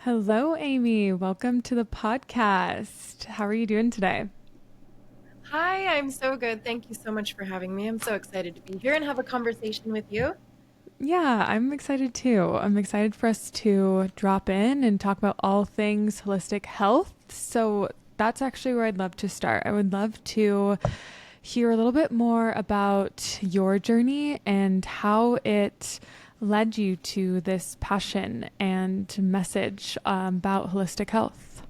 Hello, Amy. Welcome to the podcast. How are you doing today? Hi, I'm so good. Thank you so much for having me. I'm so excited to be here and have a conversation with you. Yeah, I'm excited too. I'm excited for us to drop in and talk about all things holistic health. So, that's actually where I'd love to start. I would love to hear a little bit more about your journey and how it led you to this passion and message about holistic health.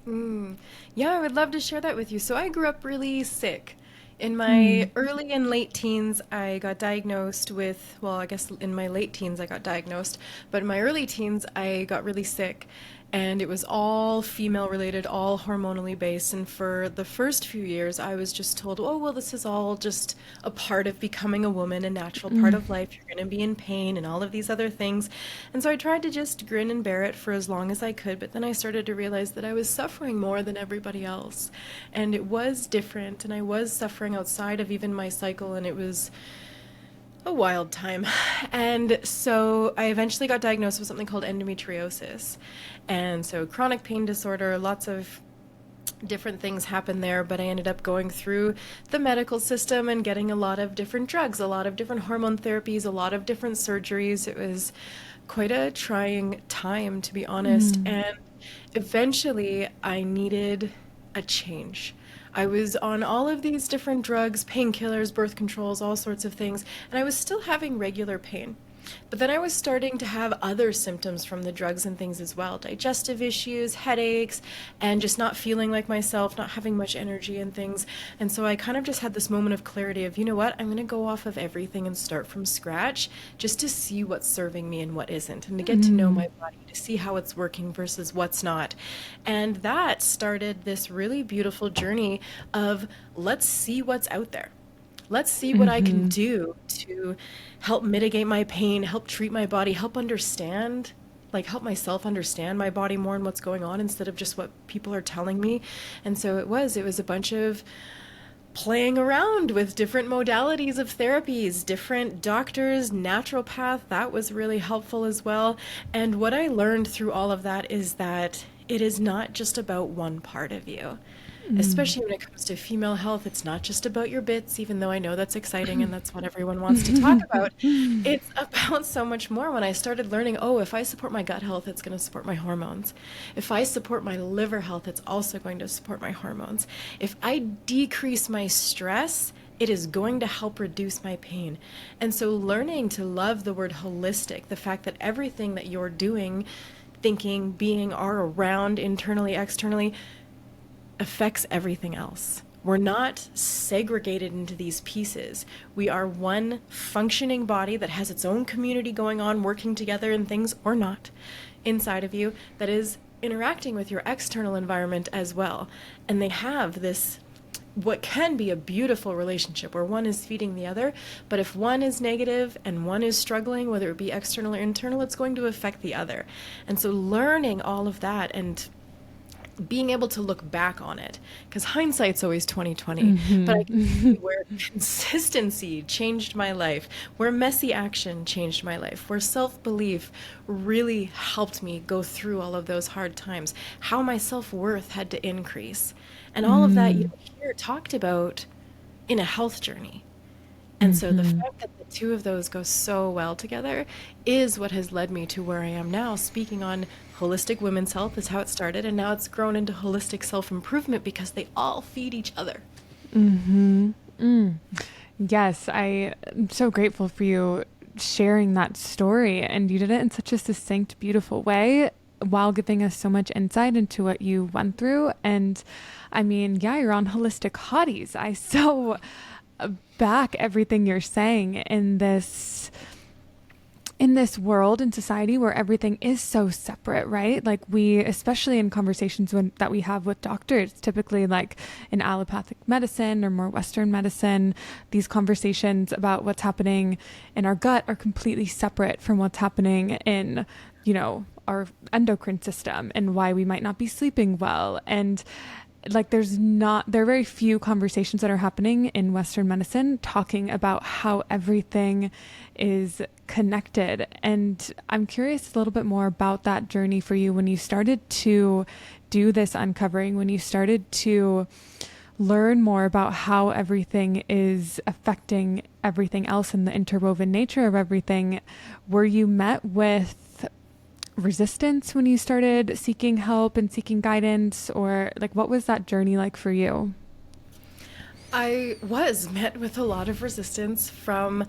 Mm. Yeah, I would love to share that with you. So I grew up really sick. In Mm. my early and late teens, I got diagnosed with, well, I guess in my late teens I got diagnosed, but in my early teens I got really sick. And it was all female related, all hormonally based. And for the first few years, I was just told, oh, well, this is all just a part of becoming a woman, a natural part Mm. of life. You're going to be in pain and all of these other things. And so I tried to just grin and bear it for as long as I could. But then I started to realize that I was suffering more than everybody else. And it was different. And I was suffering outside of even my cycle. And it was a wild time. And so I eventually got diagnosed with something called endometriosis. And so chronic pain disorder, lots of different things happened there, but I ended up going through the medical system and getting a lot of different drugs, a lot of different hormone therapies, a lot of different surgeries. It was quite a trying time, to be honest. Mm. And eventually, I needed a change. I was on all of these different drugs, painkillers, birth controls, all sorts of things, and I was still having regular pain. But then I was starting to have other symptoms from the drugs and things as well, digestive issues, headaches, and just not feeling like myself, not having much energy and things. And so I kind of just had this moment of clarity of, you know what, I'm going to go off of everything and start from scratch just to see what's serving me and what isn't, and to get to know Mm. my body, to see how it's working versus what's not. And that started this really beautiful journey of let's see what's out there. Let's see what I can Mm-hmm. do to help mitigate my pain, help treat my body, help understand, like help myself understand my body more and what's going on instead of just what people are telling me. And so it was a bunch of playing around with different modalities of therapies, different doctors, naturopath, that was really helpful as well. And what I learned through all of that is that it is not just about one part of you. Mm. Especially when it comes to female health, it's not just about your bits, even though I know that's exciting and that's what everyone wants to talk about. It's about so much more. When I started learning, oh, if I support my gut health, it's going to support my hormones. If I support my liver health, it's also going to support my hormones. If I decrease my stress, it is going to help reduce my pain. And so, learning to love the word holistic, the fact that everything that you're doing, thinking, being, are around, internally, externally, affects everything else. We're not segregated into these pieces. We are one functioning body that has its own community going on, working together and things, or not, inside of you that is interacting with your external environment as well. And they have this, what can be a beautiful relationship where one is feeding the other, but if one is negative and one is struggling, whether it be external or internal, it's going to affect the other. And so learning all of that and being able to look back on it, because hindsight's always 2020, but I can see Mm-hmm. where consistency changed my life, where messy action changed my life, where self-belief really helped me go through all of those hard times, how my self-worth had to increase, and all of that you Mm. don't hear talked about in a health journey. And so the Mm-hmm. fact that the two of those go so well together is what has led me to where I am now. Speaking on holistic women's health is how it started, and now it's grown into holistic self improvement because they all feed each other. Mm-hmm. Mm. Yes, I am so grateful for you sharing that story. And you did it in such a succinct, beautiful way while giving us so much insight into what you went through. And I mean, yeah, you're on holistic hotties. I so back everything you're saying in this world in society where everything is so separate, right? Like we, especially in conversations that we have with doctors, typically like in allopathic medicine or more Western medicine, these conversations about what's happening in our gut are completely separate from what's happening in, our endocrine system and why we might not be sleeping well. And like there are very few conversations that are happening in Western medicine talking about how everything is connected. And I'm curious a little bit more about that journey for you when you started to do this uncovering, when you started to learn more about how everything is affecting everything else and the interwoven nature of everything. Were you met with resistance when you started seeking help and seeking guidance, or like what was that journey like for you? I was met with a lot of resistance from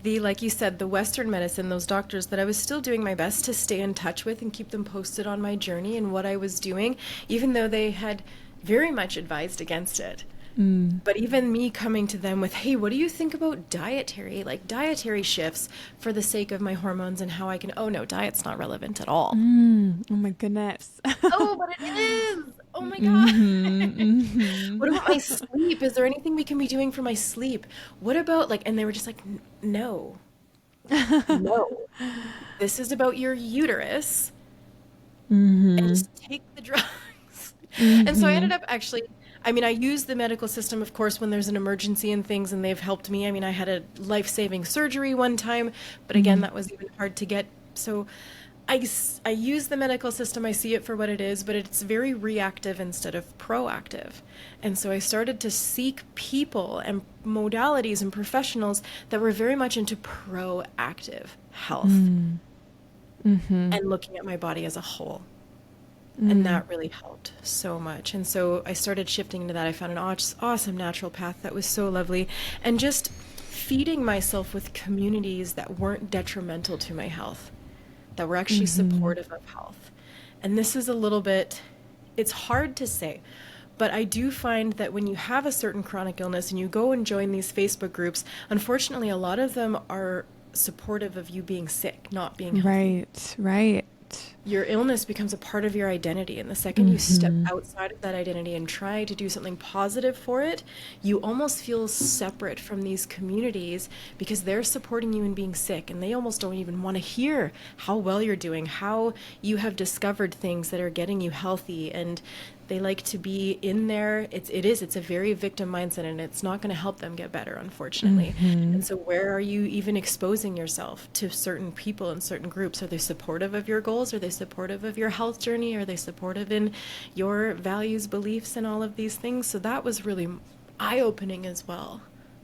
the, like you said, the Western medicine, those doctors that I was still doing my best to stay in touch with and keep them posted on my journey and what I was doing, even though they had very much advised against it. Mm. But even me coming to them with, hey, what do you think about dietary shifts for the sake of my hormones and how I can, oh no, diet's not relevant at all. Mm. Oh my goodness. Oh, but it is. Oh my God. Mm-hmm, mm-hmm. What about my sleep? Is there anything we can be doing for my sleep? What about like, and they were just like, No, no. This is about your uterus and Mm-hmm. just take the drugs. And so I Mm-hmm. ended up actually, I mean, I use the medical system, of course, when there's an emergency and things, and they've helped me. I mean, I had a life-saving surgery one time, but again, Mm-hmm. that was even hard to get. So I use the medical system, I see it for what it is, but it's very reactive instead of proactive. And so I started to seek people and modalities and professionals that were very much into proactive health Mm-hmm. and looking at my body as a whole. And Mm. that really helped so much. And so I started shifting into that. I found an awesome natural path that was so lovely. And just feeding myself with communities that weren't detrimental to my health, that were actually Mm-hmm. supportive of health. And this is a little bit, it's hard to say, but I do find that when you have a certain chronic illness and you go and join these Facebook groups, unfortunately, a lot of them are supportive of you being sick, not being healthy. Right, right. Your illness becomes a part of your identity. And the second you step Mm-hmm. outside of that identity and try to do something positive for it, you almost feel separate from these communities because they're supporting you in being sick. And they almost don't even want to hear how well you're doing, how you have discovered things that are getting you healthy. And they like to be in there. It's a very victim mindset, and it's not going to help them get better, unfortunately. Mm-hmm. And so where are you even exposing yourself to certain people and certain groups? Are they supportive of your goals? Are they supportive of your health journey? Are they supportive in your values, beliefs, and all of these things? So that was really eye-opening as well.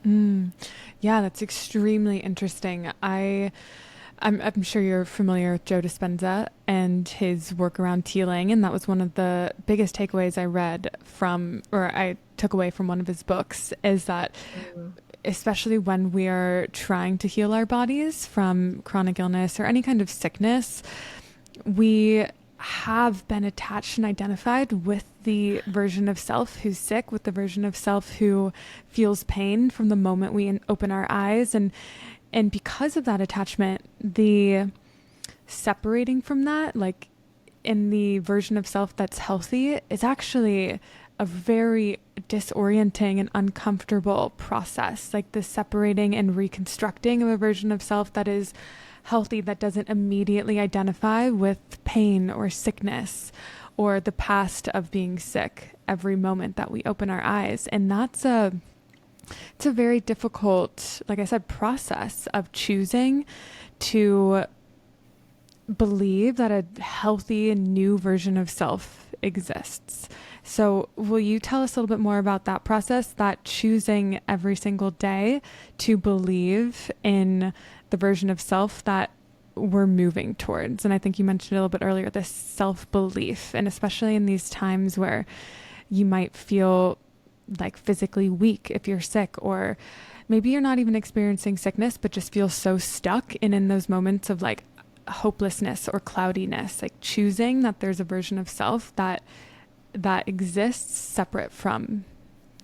Mm. Yeah, that's extremely interesting. I'm sure you're familiar with Joe Dispenza and his work around healing, and that was one of the biggest takeaways I read from, or I took away from one of his books, is that Mm. especially when we are trying to heal our bodies from chronic illness or any kind of sickness, we have been attached and identified with the version of self who's sick, with the version of self who feels pain from the moment we open our eyes. And because of that attachment, the separating from that, like in the version of self that's healthy, is actually a very disorienting and uncomfortable process. Like the separating and reconstructing of a version of self that is healthy, that doesn't immediately identify with pain or sickness or the past of being sick every moment that we open our eyes. And it's a very difficult, like I said, process of choosing to believe that a healthy and new version of self exists. So, will you tell us a little bit more about that process, that choosing every single day to believe in the version of self that we're moving towards? And I think you mentioned a little bit earlier, this self belief, and especially in these times where you might feel like physically weak if you're sick, or maybe you're not even experiencing sickness, but just feel so stuck in those moments of like hopelessness or cloudiness, like choosing that there's a version of self that exists separate from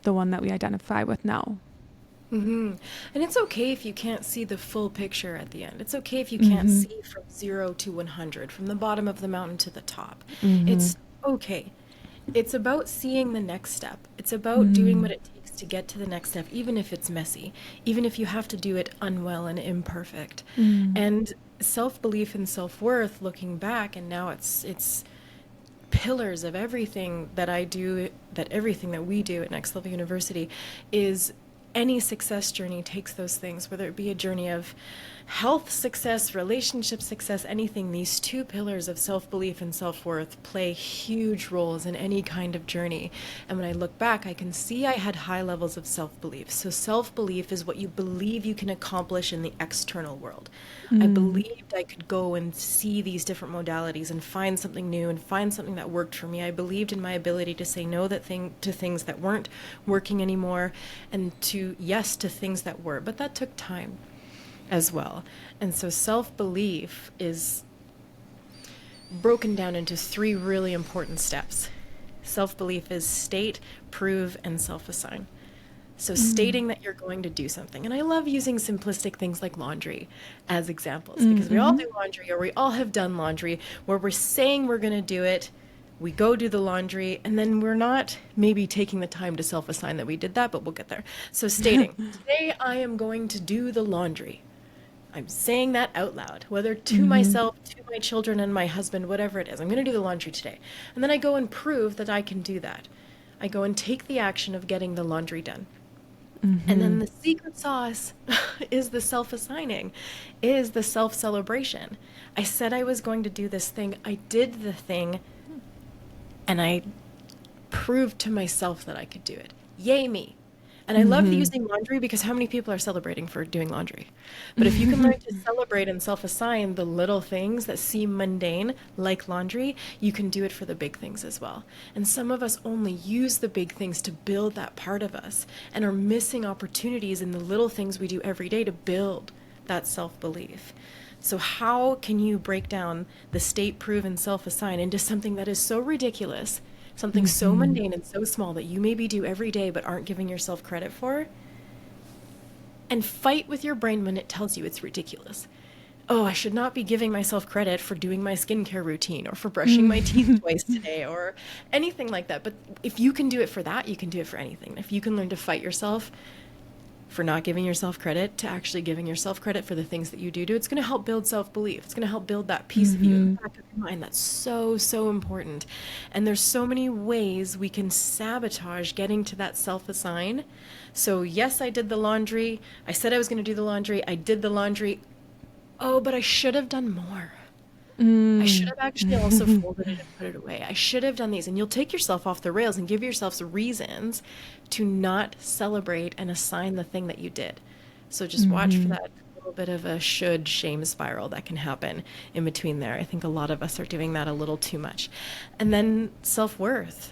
the one that we identify with now. Hmm. And it's okay if you can't see the full picture at the end. It's okay if you can't Mm-hmm. see from 0 to 100, from the bottom of the mountain to the top. Mm-hmm. It's okay. It's about seeing the next step. It's about doing Mm-hmm. what it takes to get to the next step, even if it's messy, even if you have to do it unwell and imperfect. Mm-hmm. And self-belief and self-worth, looking back, and now it's pillars of everything that I do, that everything that we do at Next Level University is any success journey takes those things, whether it be a journey of health success, relationship success, anything. These two pillars of self-belief and self-worth play huge roles in any kind of journey. And when I look back, I can see I had high levels of self-belief. So self-belief is what you believe you can accomplish in the external world. I believed I could go and see these different modalities and find something new and find something that worked for me. I believed in my ability to say no to things that weren't working anymore, and to yes to things that were. But that took time as well. And so self-belief is broken down into three really important steps. Self-belief is state, prove, and self-assign. So stating that you're going to do something. And I love using simplistic things like laundry as examples, because we all do laundry, or we all have done laundry, where we're saying we're going to do it, we go do the laundry, and then we're not maybe taking the time to self-assign that we did that, but we'll get there. So stating, today I am going to do the laundry. I'm saying that out loud, whether to myself, to my children, and my husband, whatever it is. I'm going to do the laundry today. And then I go and prove that I can do that. I go and take the action of getting the laundry done. And then the secret sauce is the self-assigning, is the self-celebration. I said I was going to do this thing. I did the thing, and I proved to myself that I could do it. Yay me. And I love using laundry, because how many people are celebrating for doing laundry? But if you can learn to celebrate and self-assign the little things that seem mundane, like laundry, you can do it for the big things as well. And some of us only use the big things to build that part of us, and are missing opportunities in the little things we do every day to build that self-belief. So how can you break down the state, prove, and self-assign into something that is so ridiculous, something so mundane and so small that you maybe do every day but aren't giving yourself credit for? And fight with your brain when it tells you it's ridiculous. Oh, I should not be giving myself credit for doing my skincare routine, or for brushing my teeth twice today, or anything like that. But if you can do it for that, you can do it for anything. If you can learn to fight yourself for not giving yourself credit to actually giving yourself credit for the things that you do, it's going to help build self-belief. It's going to help build that piece of you in the back of your mind. That's so, so important. And there's so many ways we can sabotage getting to that self-assign. So yes, I did the laundry. I said I was going to do the laundry. I did the laundry. Oh, but I should have done more. I should have actually also folded it and put it away. I should have done these. And you'll take yourself off the rails and give yourself some reasons to not celebrate and assign the thing that you did. So just watch for that little bit of a should shame spiral that can happen in between there. I think a lot of us are doing that a little too much. And then self-worth.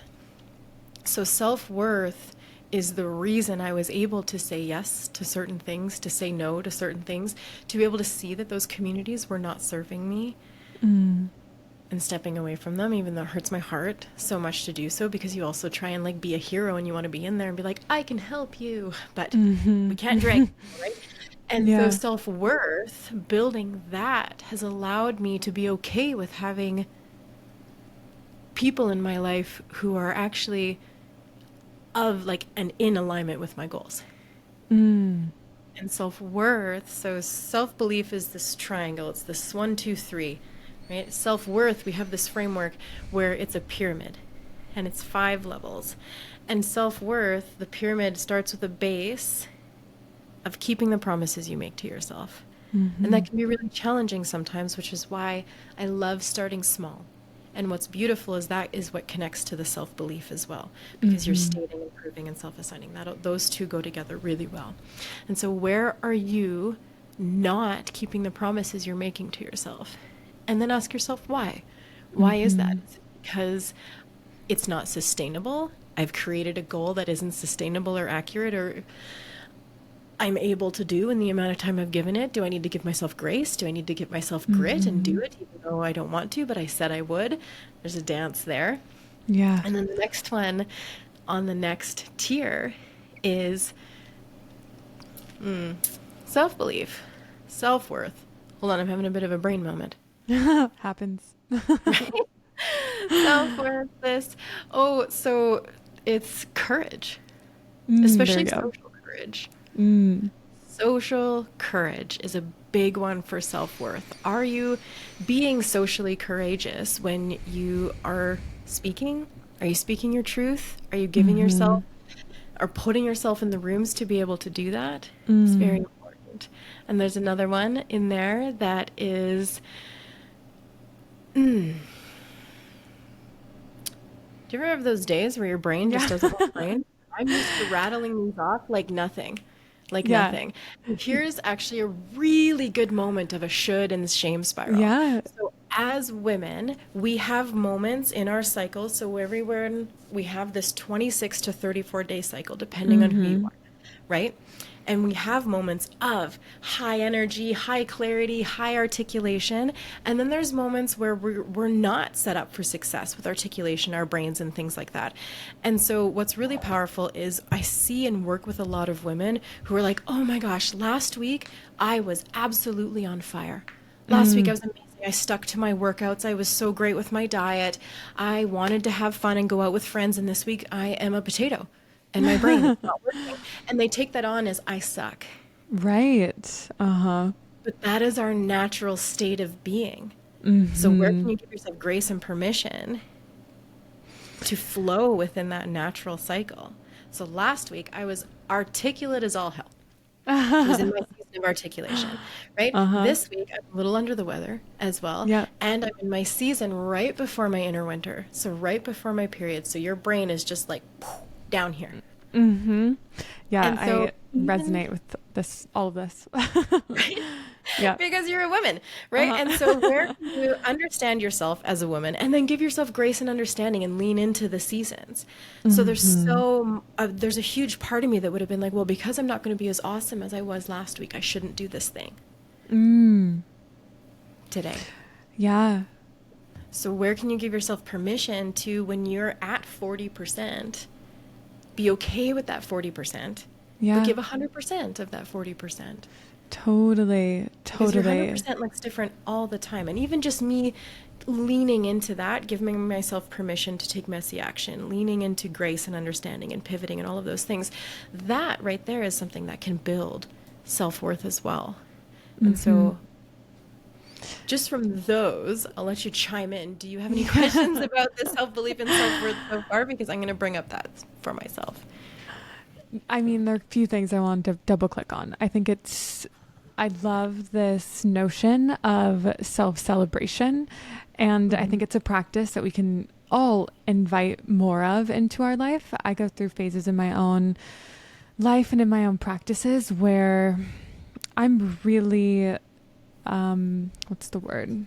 So self-worth is the reason I was able to say yes to certain things, to say no to certain things, to be able to see that those communities were not serving me. And stepping away from them, even though it hurts my heart so much to do so, because you also try and like be a hero, and you want to be in there and be like, I can help you, but we can't drink, right? And so self-worth, building that, has allowed me to be okay with having people in my life who are actually of like and in alignment with my goals. And self-worth, so self-belief is this triangle. It's this 1, 2, 3. Right? Self-worth, we have this framework where it's a pyramid, and it's 5 levels. And self-worth, the pyramid starts with a base of keeping the promises you make to yourself. And that can be really challenging sometimes, which is why I love starting small. And what's beautiful is that is what connects to the self-belief as well, because you're stating, improving, and self-assigning. Those two go together really well. And so where are you not keeping the promises you're making to yourself? And then ask yourself why. Why is that? Is it because it's not sustainable? I've created a goal that isn't sustainable or accurate, or I'm able to do in the amount of time I've given it. Do I need to give myself grace? Do I need to give myself grit and do it even though I don't want to, but I said I would? There's a dance there. Yeah. And then the next one on the next tier is self-belief, self-worth. Hold on, I'm having a bit of a brain moment. Happens. Self-worth, this. Oh, so it's courage, There especially you go. social courage. Social courage is a big one for self-worth. Are you being socially courageous when you are speaking? Are you speaking your truth? Are you giving yourself or putting yourself in the rooms to be able to do that is very important. And there's another one in there that is, do you ever have those days where your brain just Yeah. doesn't want brain? I'm used to rattling these off like nothing, like Yeah. nothing. And here's actually a really good moment of a should and shame spiral. Yeah. So as women, we have moments in our cycles. So everywhere we have this 26 to 34 day cycle, depending on who you Mm-hmm. are, right? And we have moments of high energy, high clarity, high articulation. And then there's moments where we're not set up for success with articulation, our brains, and things like that. And so, what's really powerful is I see and work with a lot of women who are like, oh my gosh, last week I was absolutely on fire. Last week I was amazing. I stuck to my workouts. I was so great with my diet. I wanted to have fun and go out with friends. And this week I am a potato and my brain is not working. And they take that on as I suck. Right. Uh-huh. But that is our natural state of being. So where Mm-hmm. can you give yourself grace and permission to flow within that natural cycle? So last week I was articulate as all hell. I was in my season of articulation, right? Uh-huh. This week, I'm a little under the weather as well. Yeah. And I'm in my season right before my inner winter. So, right before my period. So, your brain is just like down here. Mm-hmm. Yeah, And so, I resonate with this, all of this. Yeah. because you're a woman, right? And Uh-huh. so, where can you understand yourself as a woman and then give yourself grace and understanding and lean into the seasons? So, Mm-hmm. there's a huge part of me that would have been like, well, because I'm not going to be as awesome as I was last week, I shouldn't do this thing Mm. today. Yeah. So, where can you give yourself permission to, when you're at 40%, be okay with that 40%, but Yeah. give 100% of that 40%? Totally. Because your Totally. 100% looks different all the time. And even just me leaning into that, giving myself permission to take messy action, leaning into grace and understanding and pivoting and all of those things, that right there is something that can build self worth as well. And Mm-hmm. so, just from those, I'll let you chime in. Do you have any questions about the self-belief and self-worth so far? Because I'm going to bring up that for myself. I mean, there are a few things I want to double click on. I love this notion of self-celebration. And I think Mhm. it's a practice that we can all invite more of into our life. I go through phases in my own life and in my own practices where I'm really, what's the word?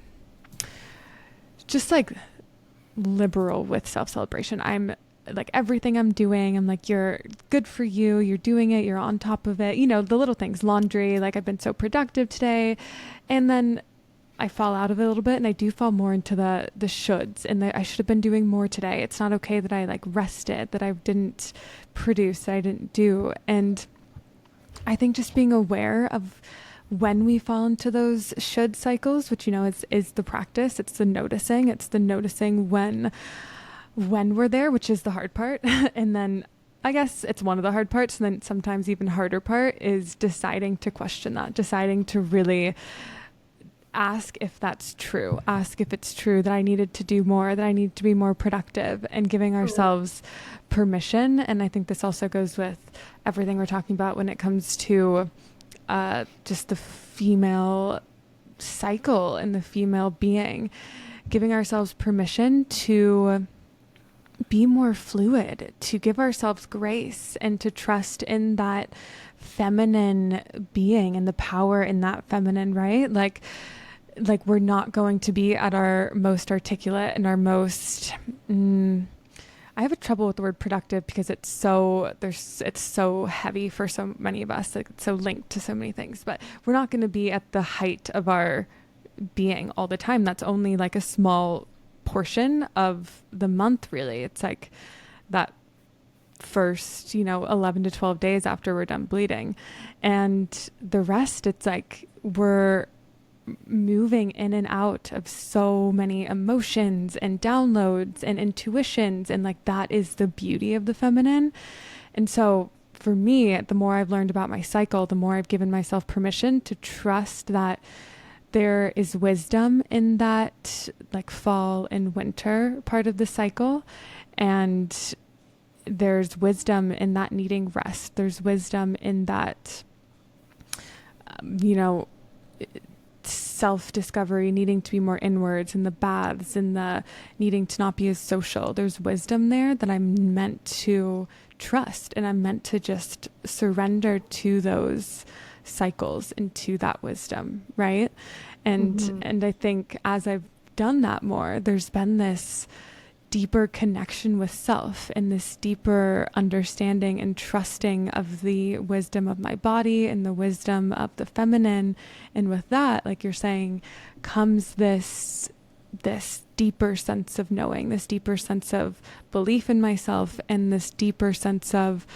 Just like liberal with self-celebration. I'm like everything I'm doing, I'm like, you're good for you, you're doing it, you're on top of it. You know, the little things, laundry, like I've been so productive today. And then I fall out of it a little bit and I do fall more into the shoulds and I should have been doing more today. It's not okay that I like rested, that I didn't produce, that I didn't do. And I think just being aware of when we fall into those should cycles, which, you know, is the practice. It's the noticing when we're there, which is the hard part. And then I guess it's one of the hard parts. And then sometimes even harder part is deciding to question that, deciding to really ask if that's true, ask if it's true that I needed to do more, that I need to be more productive, and giving ourselves permission. And I think this also goes with everything we're talking about when it comes to just the female cycle and the female being, giving ourselves permission to be more fluid, to give ourselves grace and to trust in that feminine being and the power in that feminine, right? Like we're not going to be at our most articulate and our most I have a trouble with the word productive because it's so heavy for so many of us. Like it's so linked to so many things, but we're not going to be at the height of our being all the time. That's only like a small portion of the month, really. It's like that first, 11 to 12 days after we're done bleeding. And the rest, it's like we're moving in and out of so many emotions and downloads and intuitions. And like that is the beauty of the feminine. And so for me, the more I've learned about my cycle, the more I've given myself permission to trust that there is wisdom in that like fall and winter part of the cycle. And there's wisdom in that needing rest. There's wisdom in that, you know, self-discovery, needing to be more inwards, and the baths, and the needing to not be as social. There's wisdom there that I'm meant to trust, and I'm meant to just surrender to those cycles and to that wisdom, right? And I think as I've done that more, there's been this deeper connection with self and this deeper understanding and trusting of the wisdom of my body and the wisdom of the feminine. And with that, like you're saying, comes this deeper sense of knowing, this deeper sense of belief in myself, and this deeper sense of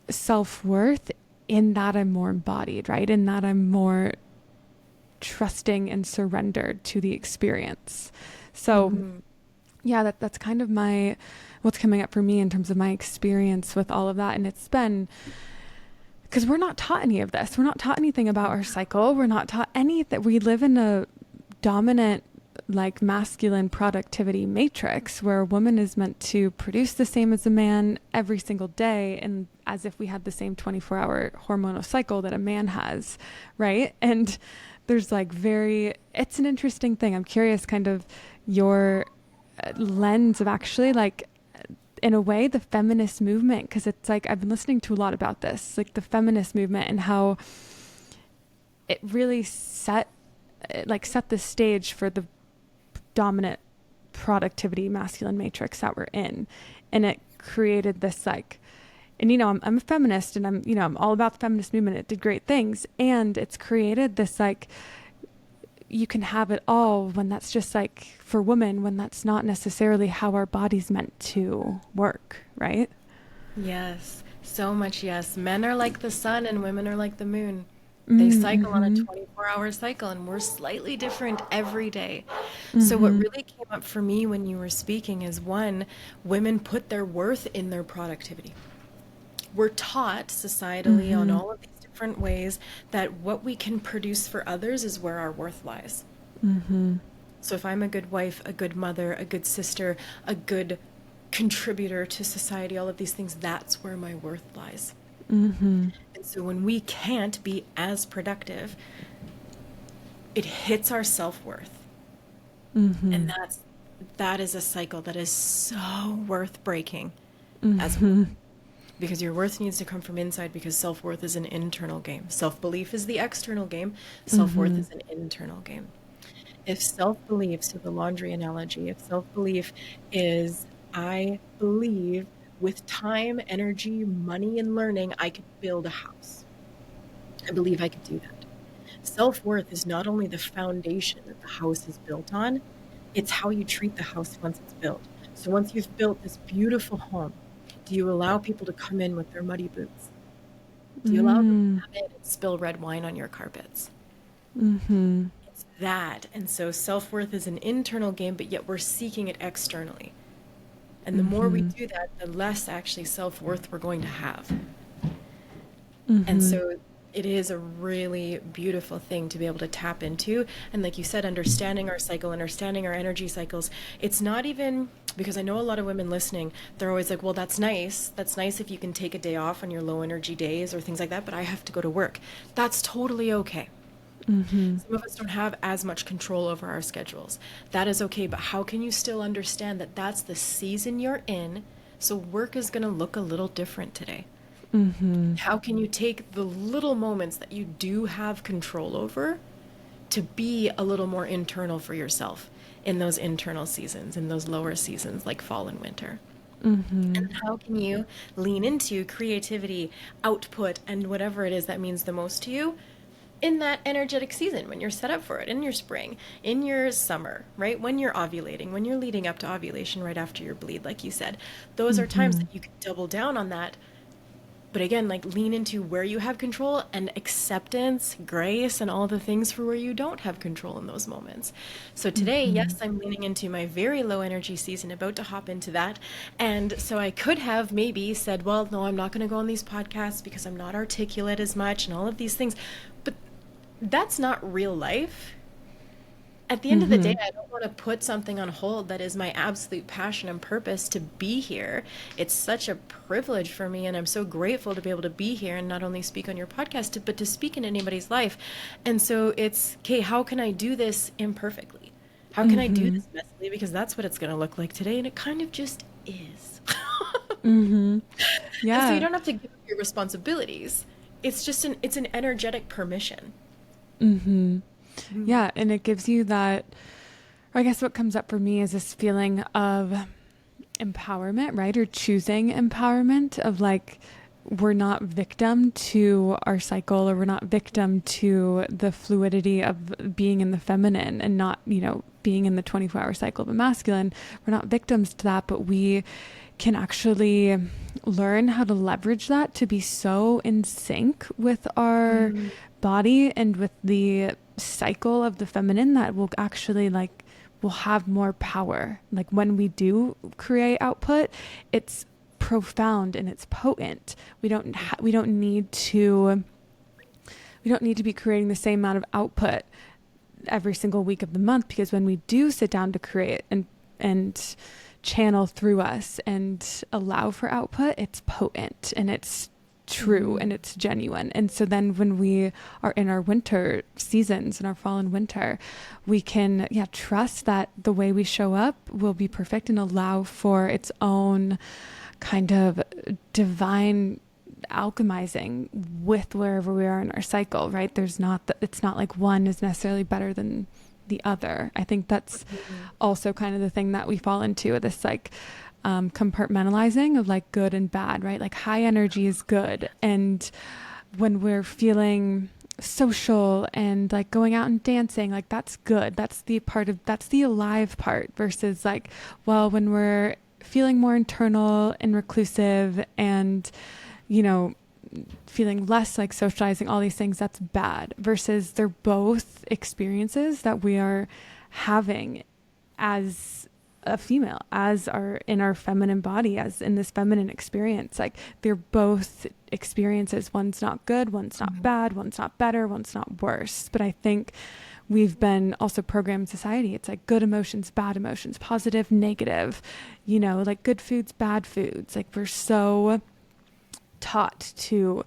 self-worth, in that I'm more embodied, right? In that I'm more trusting and surrendered to the experience. So yeah, that's kind of what's coming up for me in terms of my experience with all of that. And it's been, because we're not taught any of this. We're not taught anything about our cycle. We're not taught anything. We live in a dominant, like, masculine productivity matrix where a woman is meant to produce the same as a man every single day, and as if we had the same 24-hour hormonal cycle that a man has, right? And there's like it's an interesting thing. I'm curious kind of your lens of actually, like, in a way, the feminist movement, because it's like I've been listening to a lot about this, like the feminist movement, and how it really set the stage for the dominant productivity masculine matrix that we're in. And it created this, like, and I'm a feminist, and I'm all about the feminist movement. It did great things, and it's created this, like, you can have it all, when that's just, like, for women, when that's not necessarily how our body's meant to work, right? Yes, so much yes. Men are like the sun and women are like the moon. They cycle on a 24-hour cycle, and we're slightly different every day. So what really came up for me when you were speaking is, one, women put their worth in their productivity. We're taught societally on all of these different ways that what we can produce for others is where our worth lies. So if I'm a good wife, a good mother, a good sister, a good contributor to society, all of these things, that's where my worth lies. And so when we can't be as productive, it hits our self-worth. And that is a cycle that is so worth breaking as well. Because your worth needs to come from inside, because self-worth is an internal game. Self-belief is the external game. Self-worth is an internal game. If self-belief, so the laundry analogy, if self-belief is, I believe with time, energy, money, and learning, I could build a house. I believe I could do that. Self-worth is not only the foundation that the house is built on, it's how you treat the house once it's built. So once you've built this beautiful home, do you allow people to come in with their muddy boots? Do you allow them to come in and spill red wine on your carpets? It's that. And so self-worth is an internal game, but yet we're seeking it externally. And the more we do that, the less actually self-worth we're going to have. And so it is a really beautiful thing to be able to tap into. And like you said, understanding our cycle, understanding our energy cycles. It's not even, because I know a lot of women listening, they're always like, well, that's nice. That's nice if you can take a day off on your low energy days or things like that, but I have to go to work. That's totally okay. Some of us don't have as much control over our schedules. That is okay, but how can you still understand that that's the season you're in, so work is going to look a little different today? How can you take the little moments that you do have control over to be a little more internal for yourself in those internal seasons, in those lower seasons like fall and winter? And how can you lean into creativity, output, and whatever it is that means the most to you in that energetic season, when you're set up for it, in your spring, in your summer, right? When you're ovulating, when you're leading up to ovulation, right after your bleed, like you said, those are times that you can double down on that. But again, like, lean into where you have control, and acceptance, grace, and all the things for where you don't have control in those moments. So today, yes, I'm leaning into my very low energy season, about to hop into that. And so I could have maybe said, well, no, I'm not going to go on these podcasts because I'm not articulate as much and all of these things. But that's not real life. At the end of the day, Mm-hmm. I don't want to put something on hold that is my absolute passion and purpose to be here. It's such a privilege for me, and I'm so grateful to be able to be here and not only speak on your podcast, but to speak in anybody's life. And so it's, okay, how can I do this imperfectly? How can I do Mm-hmm. this messily? Because that's what it's going to look like today, and it kind of just is. Mm-hmm. And so you Yeah. don't have to give up your responsibilities. It's an energetic permission. Mm-hmm. Mm. Yeah. And it gives you that, I guess what comes up for me is this feeling of empowerment, right? Or choosing empowerment of like, we're not victim to our cycle, or we're not victim to the fluidity of being in the feminine and not, being in the 24-hour cycle of the masculine. We're not victims to that, but we can actually learn how to leverage that to be so in sync with our Mm. body and with the cycle of the feminine that will actually like will have more power. Like when we do create output, it's profound and it's potent. We don't need to be creating the same amount of output every single week of the month, because when we do sit down to create and channel through us and allow for output, it's potent and it's true Mm. and it's genuine. And so then when we are in our winter seasons, in our fall and winter, we can trust that the way we show up will be perfect and allow for its own kind of divine alchemizing with wherever we are in our cycle, right? It's not like one is necessarily better than the other. I think that's Mhm. also kind of the thing that we fall into, this like compartmentalizing of like good and bad, right? Like high energy is good. And when we're feeling social and like going out and dancing, like that's good. That's the alive part, versus like, well, when we're feeling more internal and reclusive and, you know, feeling less like socializing, all these things, that's bad. Versus they're both experiences that we are having as a female, as our in our feminine body, as in this feminine experience. Like they're both experiences. One's not good, one's not Mhm. bad, one's not better, one's not worse. But I think we've been also programmed in society. It's like good emotions, bad emotions, positive, negative, like good foods, bad foods. Like we're so taught to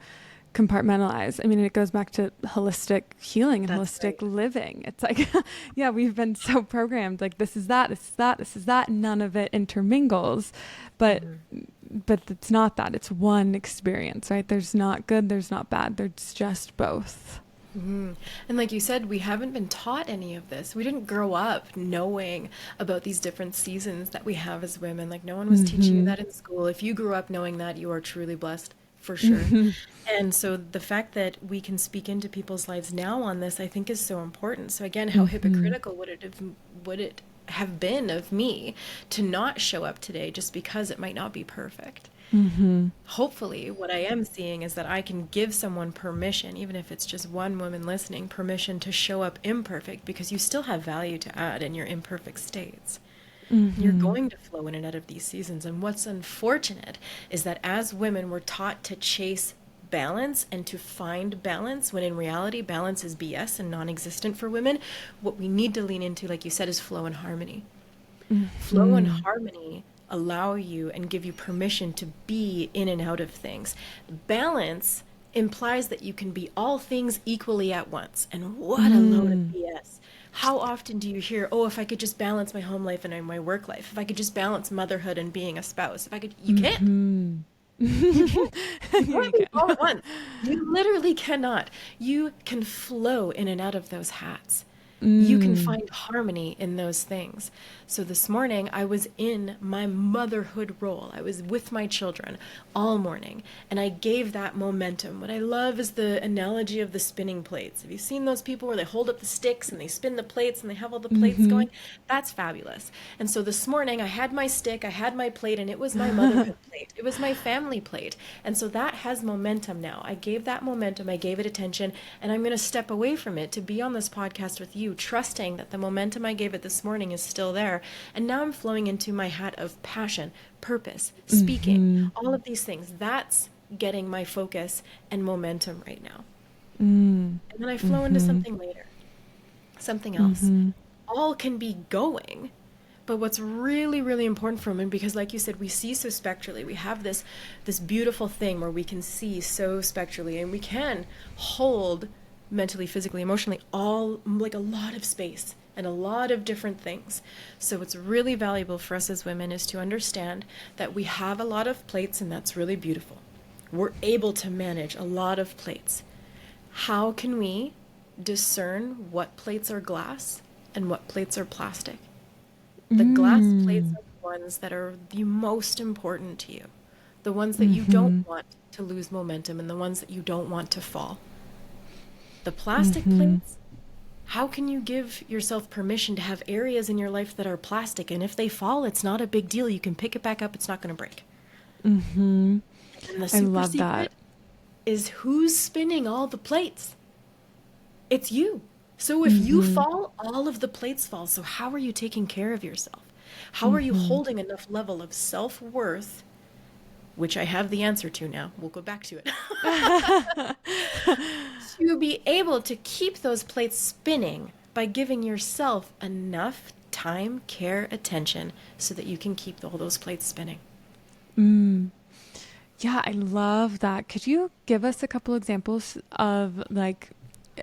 compartmentalize. I mean, it goes back to holistic healing and That's holistic right. living. It's like, yeah, we've been so programmed. Like this is that, this is that, this is that. None of it intermingles, but Mhm. it's not that. It's one experience, right? There's not good, there's not bad. There's just both. Mhm. And like you said, we haven't been taught any of this. We didn't grow up knowing about these different seasons that we have as women. Like no one was teaching you Mm-hmm. that in school. If you grew up knowing that, you are truly blessed for sure. Mm-hmm. And so the fact that we can speak into people's lives now on this, I think is so important. So again, how Mm-hmm. hypocritical would it have been of me to not show up today just because it might not be perfect? Mm-hmm. Hopefully, what I am seeing is that I can give someone permission, even if it's just one woman listening, permission to show up imperfect because you still have value to add in your imperfect states. You're Mm-hmm. going to flow in and out of these seasons. And what's unfortunate is that as women, we're taught to chase balance and to find balance when in reality, balance is BS and non existent for women. What we need to lean into, like you said, is flow and harmony. Flow and Mm-hmm. harmony allow you and give you permission to be in and out of things. Balance implies that you can be all things equally at once. And what a load of Mm. BS. How often do you hear, oh, if I could just balance my home life and my work life, if I could just balance motherhood and being a spouse, if I could, you can't. Mm-hmm. You can't. You Yeah, you can't be can. all at once. You literally cannot. You can flow in and out of those hats. You can Mm. find harmony in those things. So this morning, I was in my motherhood role. I was with my children all morning, and I gave that momentum. What I love is the analogy of the spinning plates. Have you seen those people where they hold up the sticks and they spin the plates and they have all the plates Mm-hmm. going? That's fabulous. And so this morning, I had my stick, I had my plate, and it was my motherhood plate. It was my family plate. And so that has momentum now. I gave that momentum, I gave it attention, and I'm going to step away from it to be on this podcast with you, trusting that the momentum I gave it this morning is still there. And now I'm flowing into my hat of passion, purpose, speaking, Mm-hmm. all of these things. That's getting my focus and momentum right now. Mm. And then I flow into Mm-hmm. something later, something else. Mm-hmm. all can be going. But what's really, really important for women, because like you said, we see so spectrally. We have this beautiful thing where we can see so spectrally, and we can hold mentally, physically, emotionally, all like a lot of space and a lot of different things. So what's really valuable for us as women is to understand that we have a lot of plates, and that's really beautiful. We're able to manage a lot of plates. How can we discern what plates are glass and what plates are plastic? The glass plates are the ones that are the most important to you, the ones that you don't want to lose momentum, and the ones that you don't want to fall. The plastic plates, how can you give yourself permission to have areas in your life that are plastic, and if they fall, it's not a big deal. You can pick it back up. It's not going to break. And the I super love that. secret is who's spinning all the plates. It's you. So if you fall, all of the plates fall. So how are you taking care of yourself? How are you holding enough level of self-worth, which I have the answer to now. We'll go back to it. To be able to keep those plates spinning by giving yourself enough time, care, attention so that you can keep all those plates spinning. Yeah, I love that. Could you give us a couple examples of like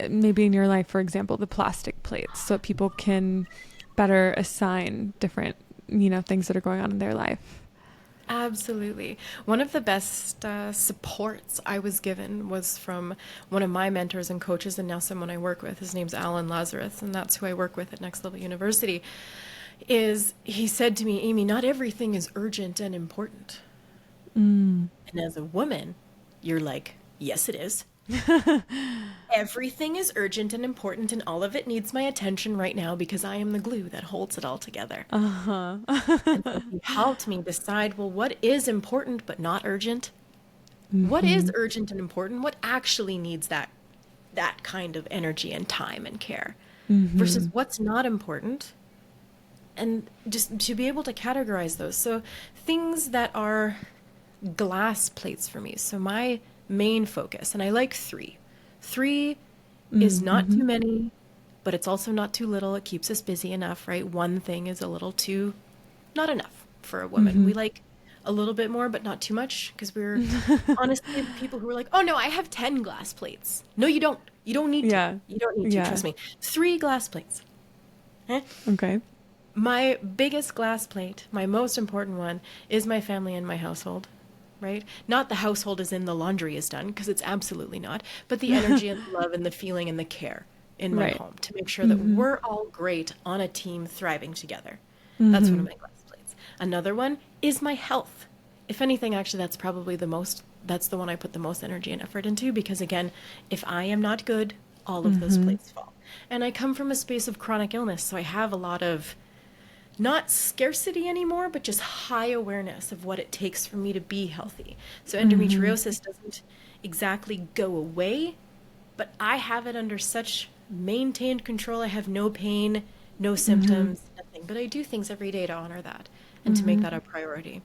maybe in your life, for example, the plastic plates so people can better assign different, things that are going on in their life? Absolutely. One of the best supports I was given was from one of my mentors and coaches, and now someone I work with. His name's Alan Lazarus, and that's who I work with at Next Level University. He said to me, Amy, not everything is urgent and important. And as a woman, you're like, yes, it is. Everything is urgent and important, and all of it needs my attention right now because I am the glue that holds it all together. And so he helped me decide, well, what is important but not urgent? What is urgent and important? What actually needs that kind of energy and time and care versus what's not important? And just to be able to categorize those. So things that are glass plates for me. So my main focus, and I like three. Three is not too many, but it's also not too little. It keeps us busy enough, right? One thing is a little too not enough for a woman. We like a little bit more, but not too much, because we're honestly people who are like, oh no, I have 10 glass plates. No, you don't. You don't need Yeah. to. You don't need to. Yeah. Trust me. 3 glass plates. Okay. My biggest glass plate, my most important one, is my family and my household. Right? Not the household as in the laundry is done, because it's absolutely not, but the energy and the love and the feeling and the care in my home to make sure that we're all great on a team thriving together. That's one of my glass plates. Another one is my health. If anything, actually, that's the one I put the most energy and effort into, because again, if I am not good, all of those plates fall. And I come from a space of chronic illness, so I have a lot of not scarcity anymore, but just high awareness of what it takes for me to be healthy. So endometriosis doesn't exactly go away, but I have it under such maintained control. I have no pain, no symptoms, nothing. But I do things every day to honor that and to make that a priority.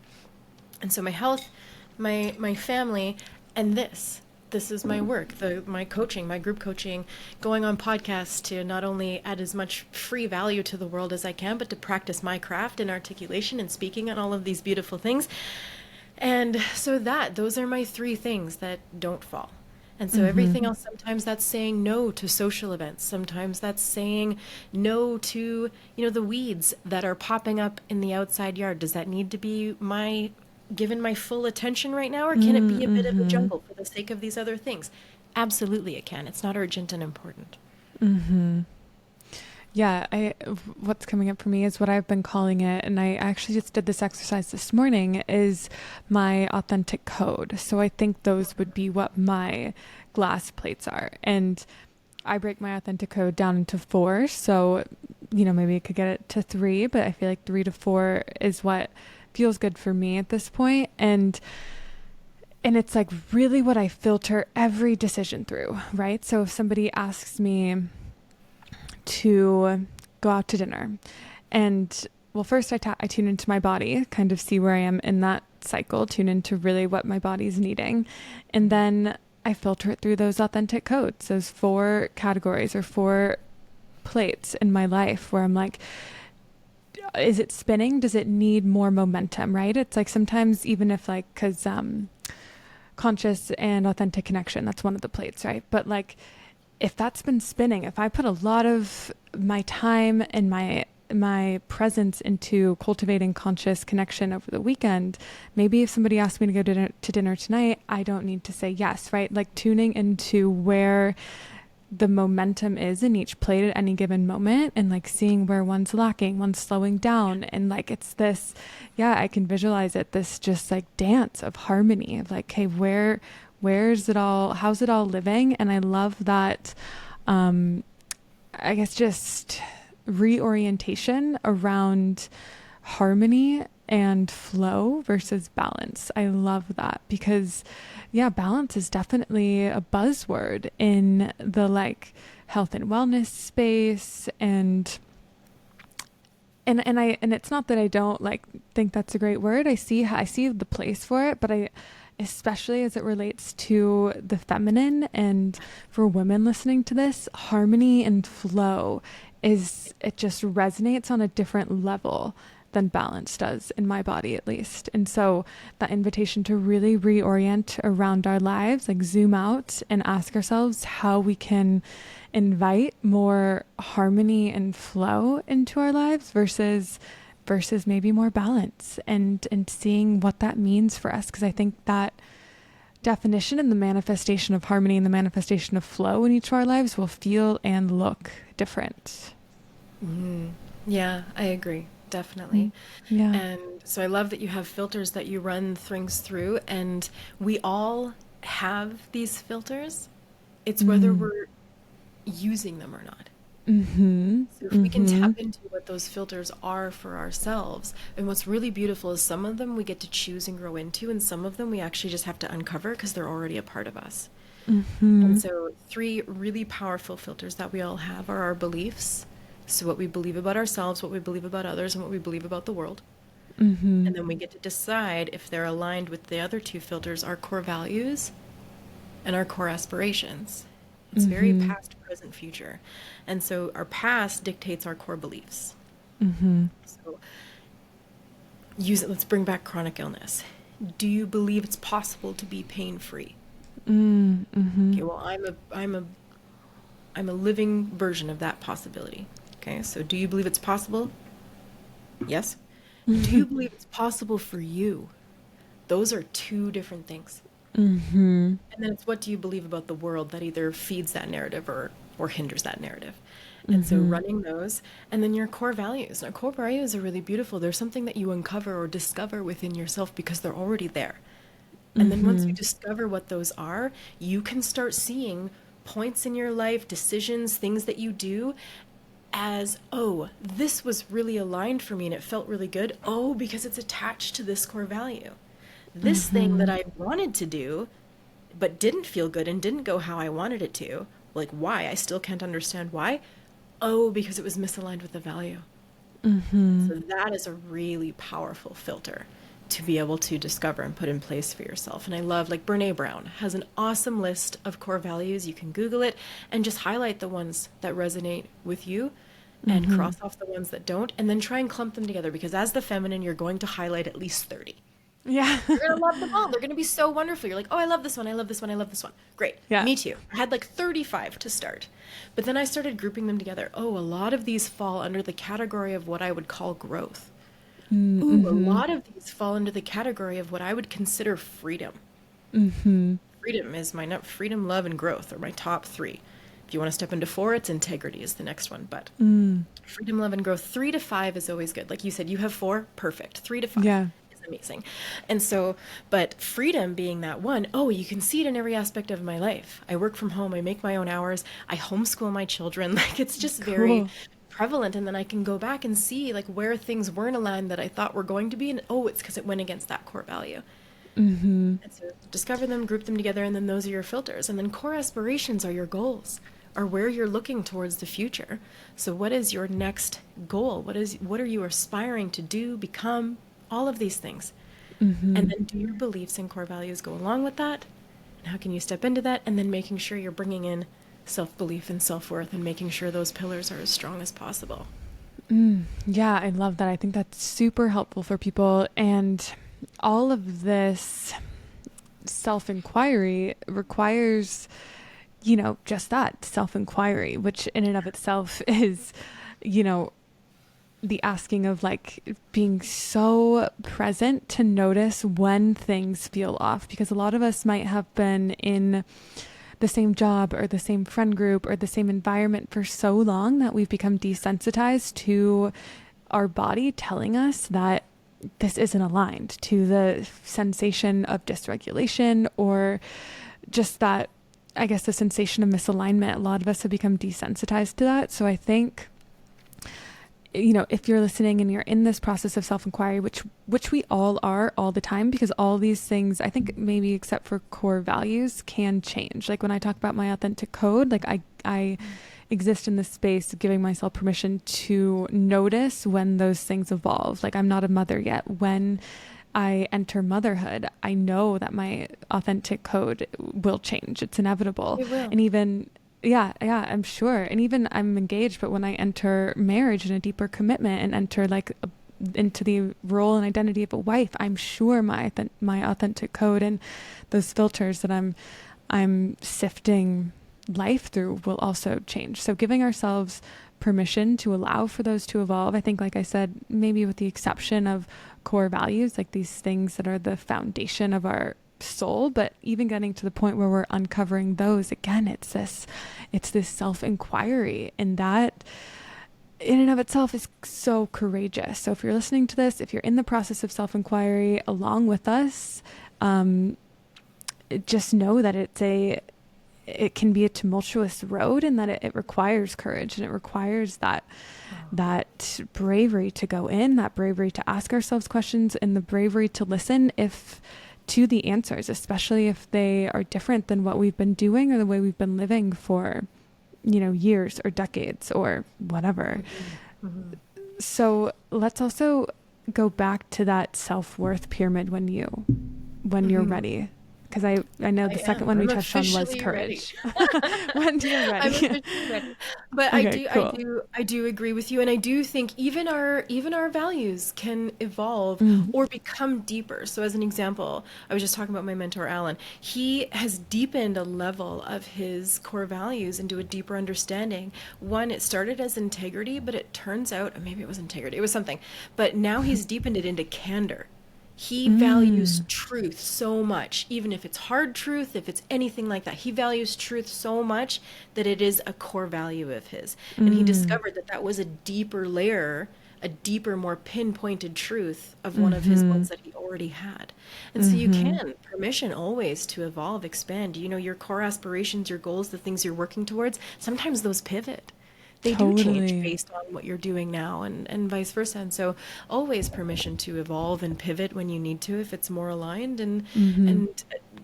And so my health, my family, and this is my work, my coaching, my group coaching, going on podcasts to not only add as much free value to the world as I can, but to practice my craft in articulation and speaking and all of these beautiful things. And so those are my 3 things that don't fall. And so everything else, sometimes that's saying no to social events. Sometimes that's saying no to, the weeds that are popping up in the outside yard. Does that need to be given my full attention right now, or can it be a bit of a jungle for the sake of these other things? Absolutely it can. It's not urgent and important. Yeah, what's coming up for me is what I've been calling it, and I actually just did this exercise this morning, is my authentic code. So I think those would be what my glass plates are. And I break my authentic code down into 4. So, maybe I could get it to 3, but I feel like 3 to 4 is what feels good for me at this point. And it's like really what I filter every decision through, right? So if somebody asks me to go out to dinner, and well, first I tune into my body, kind of see where I am in that cycle, tune into really what my body's needing. And then I filter it through those authentic codes, those 4 categories or 4 plates in my life where I'm like, is it spinning? Does it need more momentum? Right? It's like sometimes even if like, cause, conscious and authentic connection, that's one of the plates, right? But like, if that's been spinning, if I put a lot of my time and my presence into cultivating conscious connection over the weekend, maybe if somebody asked me to go to dinner tonight, I don't need to say yes, right? Like tuning into where the momentum is in each plate at any given moment, and like seeing where one's lacking, one's slowing down, and like it's this, yeah, I can visualize it, this just like dance of harmony of like, hey, where's it all, how's it all living? And I love that, I guess just reorientation around harmony and flow versus balance. I love that because, yeah, balance is definitely a buzzword in the like health and wellness space, and it's not that I don't like think that's a great word. I see the place for it, but I, especially as it relates to the feminine and for women listening to this, harmony and flow is, it just resonates on a different level than balance does in my body at least. And so that invitation to really reorient around our lives, like zoom out and ask ourselves how we can invite more harmony and flow into our lives versus maybe more balance, and seeing what that means for us, because I think that definition and the manifestation of harmony and the manifestation of flow in each of our lives will feel and look different. Mm. Yeah, I agree. Definitely. Yeah. And so I love that you have filters that you run things through, and we all have these filters. It's whether Mm. we're using them or not. Mm-hmm. So if we can Mm-hmm. tap into what those filters are for ourselves, and what's really beautiful is some of them we get to choose and grow into, and some of them we actually just have to uncover because they're already a part of us. And Mm-hmm. so, three really powerful filters that we all have are our beliefs. So, what we believe about ourselves, what we believe about others, and what we believe about the world. Mm-hmm. And then we get to decide if they're aligned with the other two filters, our core values and our core aspirations. It's very Mm-hmm. past, present, future. And so, our past dictates our core beliefs. Mm-hmm. So, use it. Let's bring back chronic illness. Do you believe it's possible to be pain free? Mm-hmm. Okay, well, I'm a living version of that possibility. Okay, so do you believe it's possible? Yes. Do you believe it's possible for you? Those are two different things. Mm-hmm. And then it's what do you believe about the world that either feeds that narrative or hinders that narrative. And so Mm-hmm. running those, and then your core values. Now, core values are really beautiful. They're something that you uncover or discover within yourself because they're already there. And then once you Mm-hmm. discover what those are, you can start seeing points in your life, decisions, things that you do as, oh, this was really aligned for me and it felt really good. Oh, because it's attached to this core value. This thing that Mm-hmm. I wanted to do, but didn't feel good and didn't go how I wanted it to, like why? I still can't understand why. Oh, because it was misaligned with the value. Mm-hmm. So that is a really powerful filter to be able to discover and put in place for yourself. And I love, like Brene Brown has an awesome list of core values. You can Google it and just highlight the ones that resonate with you and Mm-hmm. cross off the ones that don't, and then try and clump them together because as the feminine, you're going to highlight at least 30. Yeah. You're going to love them all. They're going to be so wonderful. You're like, oh, I love this one. I love this one. I love this one. Great. Yeah. Me too. I had like 35 to start. But then I started grouping them together. Oh, a lot of these fall under the category of what I would call growth. Ooh, a Mm-hmm. lot of these fall under the category of what I would consider freedom. Mm-hmm. Freedom is freedom, love, and growth are my top three. If you want to step into four, it's integrity is the next one. But Mm. freedom, love, and growth, 3 to 5 is always good. Like you said, you have four, perfect. 3 to 5 Yeah. is amazing. And so, but freedom being that one, oh, you can see it in every aspect of my life. I work from home, I make my own hours, I homeschool my children. Like it's just very Cool. prevalent. And then I can go back and see like where things weren't aligned that I thought were going to be. And oh, it's because it went against that core value. Mm-hmm. And so discover them, group them together, and then those are your filters. And then core aspirations are your goals, are where you're looking towards the future. So what is your next goal? What are you aspiring to do, become, all of these things? Mm-hmm. And then do your beliefs and core values go along with that? And how can you step into that? And then making sure you're bringing in self-belief and self-worth, and making sure those pillars are as strong as possible. Yeah, I love that. I think that's super helpful for people. And all of this self-inquiry requires, just that self-inquiry, which in and of itself is, you know, the asking of like being so present to notice when things feel off, because a lot of us might have been in the same job or the same friend group or the same environment for so long that we've become desensitized to our body telling us that this isn't aligned, to the sensation of dysregulation or just that, I guess, the sensation of misalignment. A lot of us have become desensitized to that. So I think, if you're listening and you're in this process of self-inquiry, which we all are all the time, because all these things, I think maybe except for core values, can change. Like when I talk about my authentic code, like I exist in this space of giving myself permission to notice when those things evolve. Like I'm not a mother yet. When I enter motherhood, I know that my authentic code will change. It's inevitable. It will. And even yeah, I'm sure. And even I'm engaged, but when I enter marriage and a deeper commitment and enter into the role and identity of a wife, I'm sure my authentic code and those filters that I'm sifting life through will also change. So giving ourselves permission to allow for those to evolve. I think, like I said, maybe with the exception of core values, like these things that are the foundation of our soul, but even getting to the point where we're uncovering those, again, it's this self-inquiry, and that in and of itself is so courageous. So if you're listening to this, if you're in the process of self-inquiry along with us, just know that it can be a tumultuous road, and that it requires courage, and it requires that bravery to go in, that bravery to ask ourselves questions, and the bravery to listen to the answers, especially if they are different than what we've been doing or the way we've been living for, years or decades or whatever. Mm-hmm. So let's also go back to that self-worth pyramid when you're ready. Because I know the second one we touched on was courage. When you're ready. I'm officially ready. But Okay, cool. I do agree with you, and I do think even our values can evolve or become deeper. So as an example, I was just talking about my mentor Alan. He has deepened a level of his core values into a deeper understanding. One, it started as integrity, but it turns out, or maybe it was integrity, it was something, but now he's deepened it into candor. He values truth so much, even if it's hard truth, if it's anything like that. He values truth so much that it is a core value of his. And he discovered that was a deeper layer, a deeper, more pinpointed truth of one of his ones that he already had. And so you can permission always to evolve, expand. Your core aspirations, your goals, the things you're working towards, sometimes those pivot. They do change based on what you're doing now, and vice versa. And so always permission to evolve and pivot when you need to if it's more aligned, and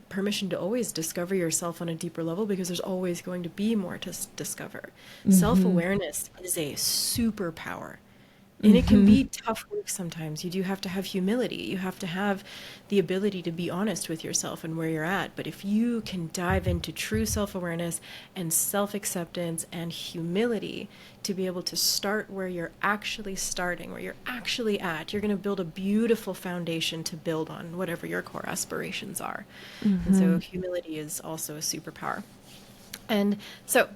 permission to always discover yourself on a deeper level, because there's always going to be more to discover. Self-awareness is a superpower. And it can be tough work sometimes. You do have to have humility. You have to have the ability to be honest with yourself and where you're at. But if you can dive into true self-awareness and self-acceptance and humility to be able to start where you're actually starting, where you're actually at, you're going to build a beautiful foundation to build on whatever your core aspirations are. And so humility is also a superpower. And so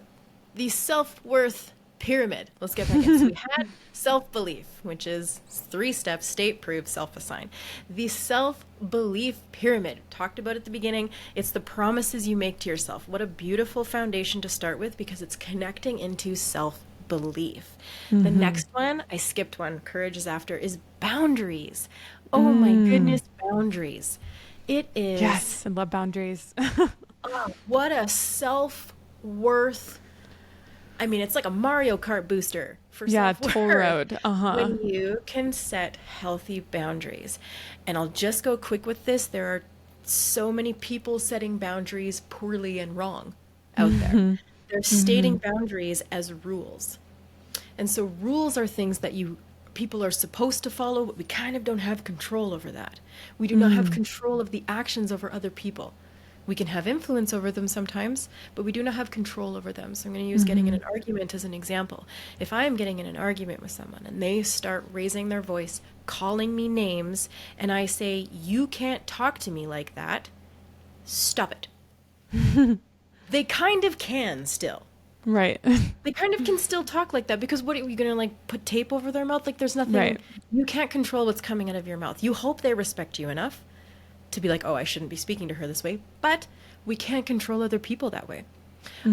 the self-worth pyramid. Let's get back in. So we had self-belief, which is 3 steps: state, prove, self-assign. The self-belief pyramid, talked about at the beginning, it's the promises you make to yourself. What a beautiful foundation to start with, because it's connecting into self-belief. The next one, I skipped one, courage is after, is boundaries. Oh my goodness, boundaries. It is. Yes, I love boundaries. What a self-worth. I mean, it's like a Mario Kart booster for self-worth. Toll road. When you can set healthy boundaries. And I'll just go quick with this. There are so many people setting boundaries poorly and wrong out there. They're stating boundaries as rules. And so rules are things that people are supposed to follow, but we kind of don't have control over that. We do not have control of the actions over other people. We can have influence over them sometimes, but we do not have control over them. So I'm going to use getting in an argument as an example. If I am getting in an argument with someone and they start raising their voice, calling me names, and I say, "You can't talk to me like that," stop it. They kind of can still. Right. They kind of can still talk like that, because what are you going to like put tape over their mouth? Like there's nothing, Right. you can't control what's coming out of your mouth. You hope they respect you enough to be like, "Oh, I shouldn't be speaking to her this way," but we can't control other people that way.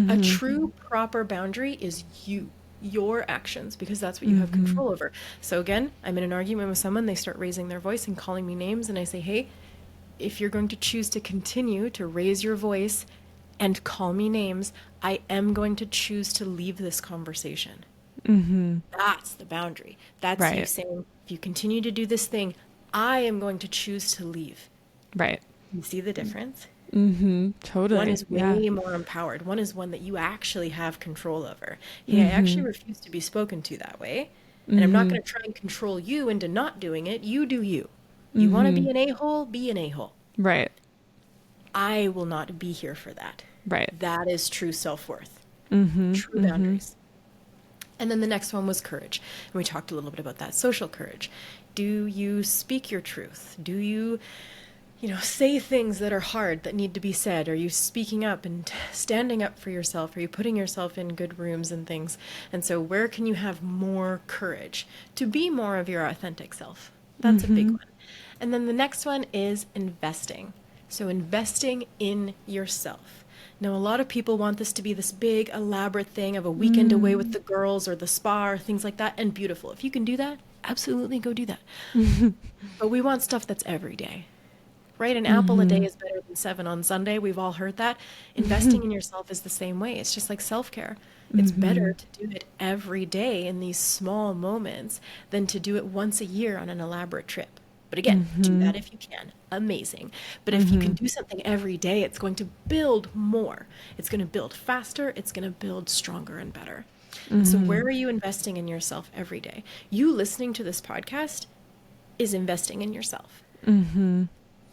A true proper boundary is your actions, because that's what you have control over. So again, I'm in an argument with someone, they start raising their voice and calling me names, and I say, "Hey, if you're going to choose to continue to raise your voice and call me names, I am going to choose to leave this conversation." That's the boundary. That's you Right. saying, if you continue to do this thing, I am going to choose to leave. Right. You see the difference? Totally. One is Yeah. way more empowered. One is one that you actually have control over. Hey, I actually refuse to be spoken to that way. And I'm not going to try and control you into not doing it. You do you. You want to be an a-hole? Be an a-hole. Right. I will not be here for that. Right. That is true self-worth. True boundaries. And then the next one was courage. And we talked a little bit about that. Social courage. Do you speak your truth? Do you say things that are hard that need to be said? Are you speaking up and standing up for yourself? Are you putting yourself in good rooms and things? And so where can you have more courage to be more of your authentic self? That's a big one. And then the next one is investing. So investing in yourself. Now, a lot of people want this to be this big, elaborate thing of a weekend away with the girls or the spa or things like that. And beautiful. If you can do that, absolutely go do that. But we want stuff that's every day. Right? An apple a day is better than 7 on Sunday. We've all heard that. Investing in yourself is the same way. It's just like self-care. It's better to do it every day in these small moments than to do it once a year on an elaborate trip. But again, do that if you can. Amazing. But if you can do something every day, it's going to build more. It's going to build faster. It's going to build stronger and better. So where are you investing in yourself every day? You listening to this podcast is investing in yourself.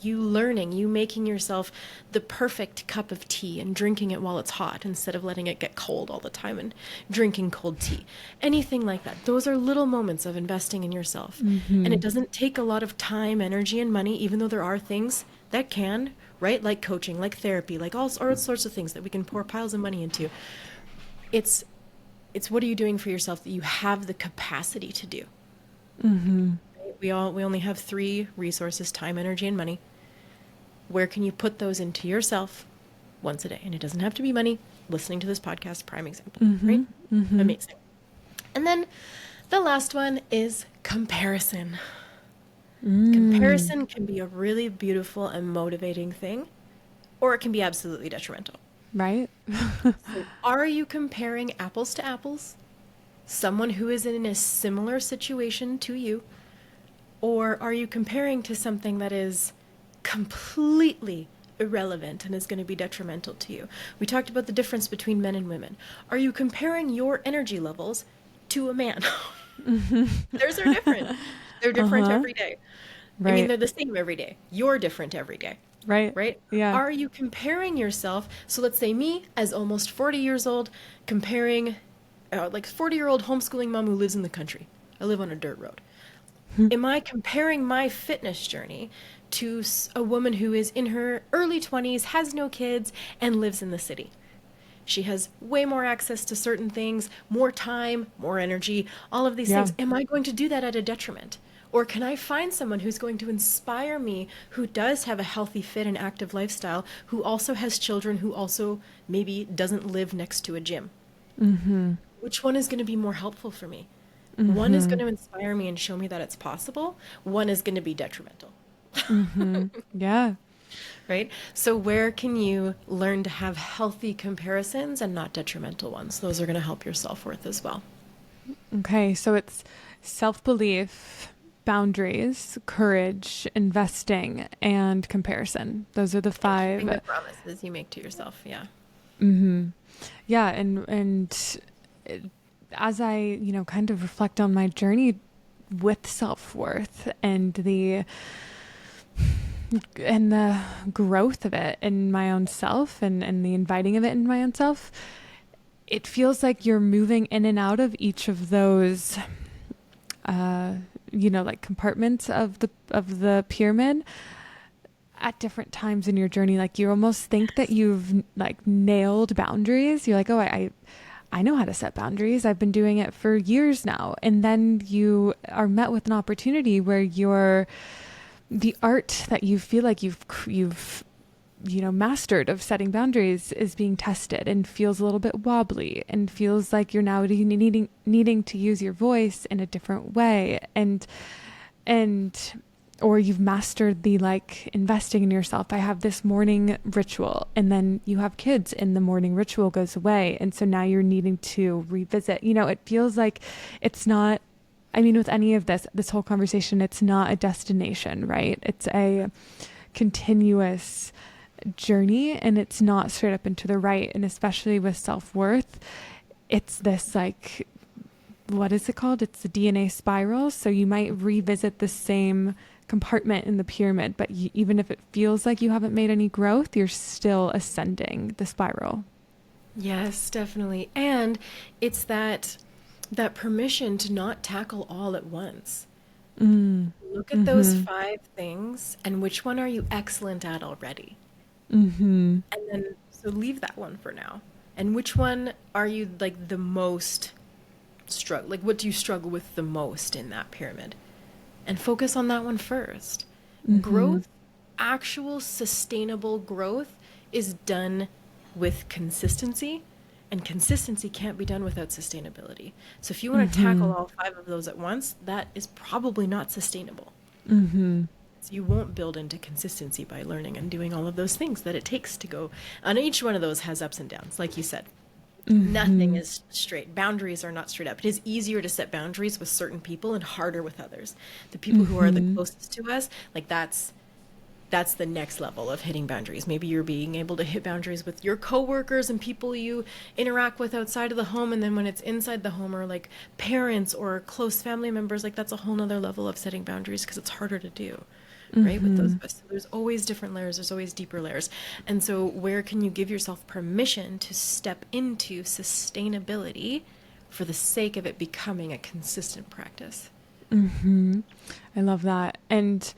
You learning, you making yourself the perfect cup of tea and drinking it while it's hot instead of letting it get cold all the time and drinking cold tea. Anything like that. Those are little moments of investing in yourself. And it doesn't take a lot of time, energy, and money, even though there are things that can, right? Like coaching, like therapy, like all sorts of things that we can pour piles of money into. It's what are you doing for yourself that you have the capacity to do? We only have 3 resources: time, energy, and money. Where can you put those into yourself once a day? And it doesn't have to be money. Listening to this podcast, prime example, right? Amazing. And then the last one is comparison. Comparison can be a really beautiful and motivating thing, or it can be absolutely detrimental. Right. So are you comparing apples to apples? Someone who is in a similar situation to you? Or are you comparing to something that is completely irrelevant and is going to be detrimental to you? We talked about the difference between men and women. Are you comparing your energy levels to a man? Theirs are different. They're different every day. I mean, Right. they're the same every day. You're different every day. Right. Right? Yeah. Are you comparing yourself? So let's say me, as almost 40 years old, comparing like 40-year-old homeschooling mom who lives in the country. I live on a dirt road. Am I comparing my fitness journey to a woman who is in her early 20s, has no kids, and lives in the city? She has way more access to certain things, more time, more energy, all of these things. Am I going to do that at a detriment? Or can I find someone who's going to inspire me, who does have a healthy, fit, and active lifestyle, who also has children, who also maybe doesn't live next to a gym? Which one is going to be more helpful for me? One is going to inspire me and show me that it's possible. One is going to be detrimental. Yeah. Right? So where can you learn to have healthy comparisons and not detrimental ones? Those are going to help your self-worth as well. Okay. So it's self-belief, boundaries, courage, investing, and comparison. Those are the 5. Keeping the promises you make to yourself. Yeah. Yeah. And as I, kind of reflect on my journey with self-worth and the and the growth of it in my own self, and the inviting of it in my own self, it feels like you're moving in and out of each of those, like compartments of the pyramid at different times in your journey. Like you almost think that you've like nailed boundaries. You're like, oh, I know how to set boundaries. I've been doing it for years now. And then you are met with an opportunity where the art that you feel like you've mastered of setting boundaries is being tested and feels a little bit wobbly, and feels like you're now needing to use your voice in a different way, and or you've mastered the like investing in yourself. I have this morning ritual, and then you have kids and the morning ritual goes away. And so now you're needing to revisit, it feels like it's not, with any of this whole conversation, it's not a destination, right? It's a continuous journey, and it's not straight up and to the right. And especially with self-worth, it's this like, what is it called? It's the DNA spiral. So you might revisit the same compartment in the pyramid, but even if it feels like you haven't made any growth, you're still ascending the spiral. Yes, definitely. And it's that permission to not tackle all at once. Look at those 5 things, and which one are you excellent at already? And then, so leave that one for now. And which one are you like the most struggle? Like, what do you struggle with the most in that pyramid? And focus on that one first. Growth, actual sustainable growth, is done with consistency, and consistency can't be done without sustainability. So if you want to tackle all 5 of those at once, that is probably not sustainable. So you won't build into consistency by learning and doing all of those things that it takes to go. And each one of those has ups and downs, like you said. Nothing is straight. Boundaries are not straight up. It is easier to set boundaries with certain people and harder with others. The people who are the closest to us, like that's the next level of hitting boundaries. Maybe you're being able to hit boundaries with your coworkers and people you interact with outside of the home, and then when it's inside the home, or like parents or close family members, like that's a whole nother level of setting boundaries because it's harder to do. Right? With those of us. So there's always different layers. There's always deeper layers. And so where can you give yourself permission to step into sustainability for the sake of it becoming a consistent practice? I love that. And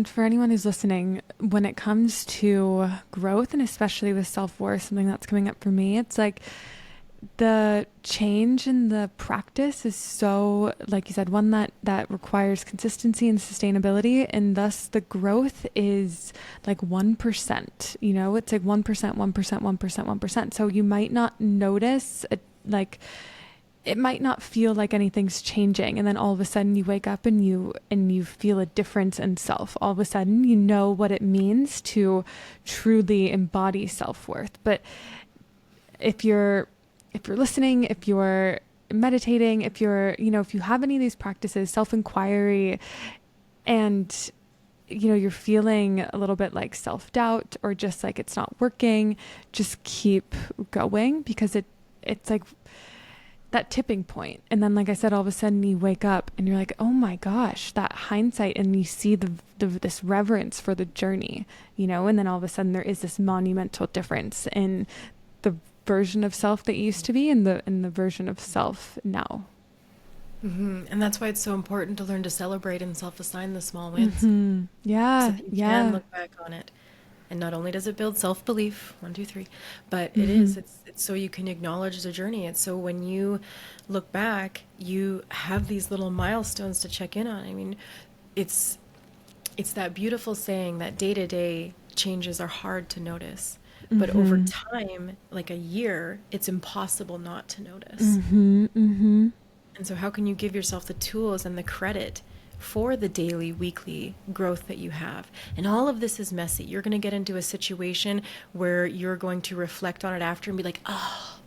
for anyone who's listening, when it comes to growth, and especially with self-worth, something that's coming up for me, it's like the change in the practice is so, like you said, one that requires consistency and sustainability, and thus the growth is like 1%, it's like 1%, 1%, 1%, 1%. So you might not notice it might not feel like anything's changing, and then all of a sudden you wake up and you feel a difference in self. All of a sudden you know what it means to truly embody self-worth. But if you're listening, if you're meditating, if you have any of these practices, self-inquiry, and you're feeling a little bit like self-doubt, or just like it's not working, just keep going, because it's like that tipping point. And then, like I said, all of a sudden you wake up and you're like, oh my gosh, that hindsight, and you see this reverence for the journey, and then all of a sudden there is this monumental difference in the version of self that you used to be and the version of self now. And that's why it's so important to learn to celebrate and self-assign the small wins. Yeah. So that you can look back on it. And not only does it build self-belief, 1, 2, 3, but it's so you can acknowledge the journey. It's so when you look back, you have these little milestones to check in on. I mean, it's that beautiful saying that day-to-day changes are hard to notice. But over time, like a year, it's impossible not to notice. And so how can you give yourself the tools and the credit for the daily, weekly growth that you have? And all of this is messy. You're going to get into a situation where you're going to reflect on it after and be like, oh,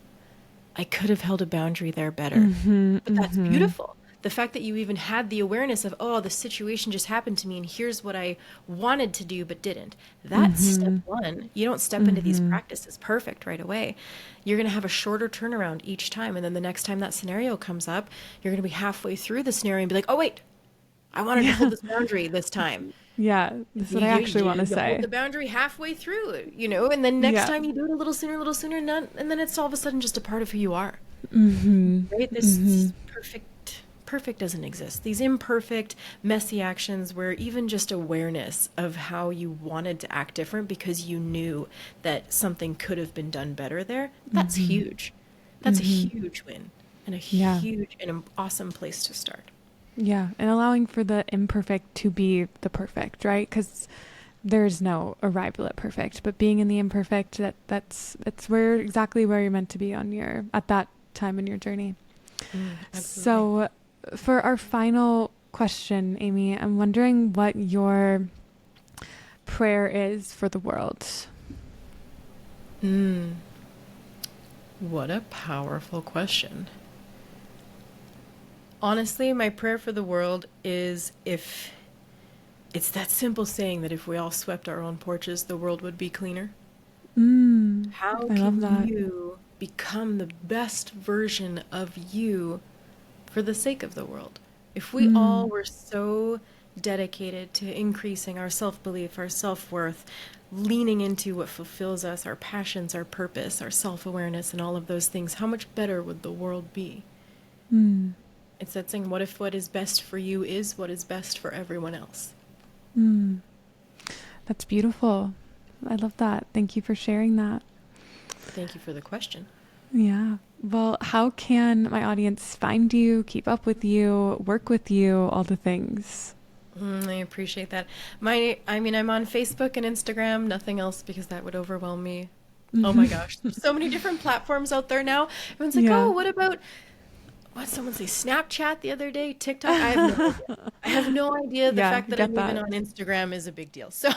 I could have held a boundary there better. But that's beautiful. The fact that you even had the awareness of, oh, the situation just happened to me and here's what I wanted to do but didn't. That's step 1. You don't step into these practices perfect right away. You're going to have a shorter turnaround each time. And then the next time that scenario comes up, you're going to be halfway through the scenario and be like, oh, wait, I wanted to hold this boundary this time. Yeah. That's what I actually want to You hold say. the boundary halfway through, and then next Yeah. time you do it a little sooner, and then it's all of a sudden just a part of who you are, Mm-hmm. right? Mm-hmm. This perfect doesn't exist. These imperfect, messy actions where even just awareness of how you wanted to act different because you knew that something could have been done better there, that's Mm-hmm. huge. That's a Mm-hmm. huge win and a Yeah. huge and an awesome place to start. Yeah. And allowing for the imperfect to be the perfect, right? Because there's no arrival at perfect, but being in the imperfect, that's where exactly where you're meant to be on your at that time in your journey. Absolutely. So for our final question, Amy, I'm wondering what your prayer is for the world. Mm, what a powerful question. Honestly, my prayer for the world is if it's that simple saying that if we all swept our own porches, the world would be cleaner. Mm, How I love can that. you become the best version of you for the sake of the world? If we all Mm, were so dedicated to increasing our self belief, our self worth, leaning into what fulfills us, our passions, our purpose, our self awareness, and all of those things, how much better would the world be? mm, It's that saying, what if what is best for you is what is best for everyone else? mm. That's beautiful. I love that. Thank you for sharing that. Thank you for the question. Yeah. Well, how can my audience find you, keep up with you, work with you, all the things? I appreciate that. I mean, I'm on Facebook and Instagram, nothing else because that would overwhelm me. Oh my gosh, there's so many different platforms out there now. Everyone's like, Yeah. oh, what about what did someone say? Snapchat the other day? TikTok? I have no idea. I have no idea. The Yeah, fact that I'm get even that. on Instagram is a big deal. So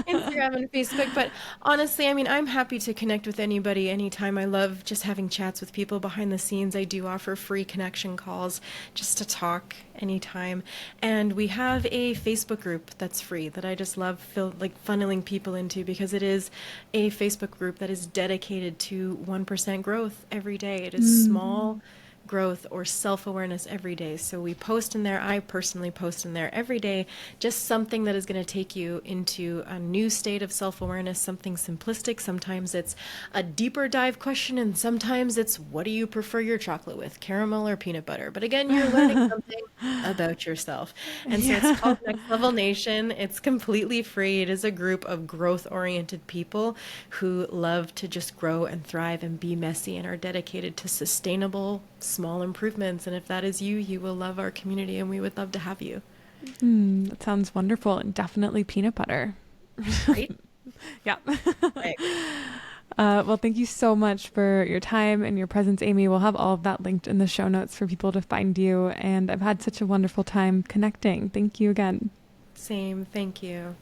Instagram and Facebook. But honestly, I mean, I'm happy to connect with anybody anytime. I love just having chats with people behind the scenes. I do offer free connection calls just to talk anytime. And we have a Facebook group that's free that I just love funneling people into because it is a Facebook group that is dedicated to 1% growth every day. It is Mm, small growth or self awareness every day. So we post in there, I personally post in there every day, just something that is going to take you into a new state of self awareness, something simplistic. Sometimes it's a deeper dive question, and sometimes it's what do you prefer your chocolate with, caramel or peanut butter? But again, you're learning something about yourself. And so it's yeah. called Next Level Nation. It's completely free. It is a group of growth oriented people who love to just grow and thrive and be messy and are dedicated to sustainable small improvements. And if that is you, you will love our community and we would love to have you. That sounds wonderful and definitely peanut butter. Right? Yeah. I agree. Well, thank you so much for your time and your presence, Amy. We'll have all of that linked in the show notes for people to find you. And I've had such a wonderful time connecting. Thank you again. Same. Thank you.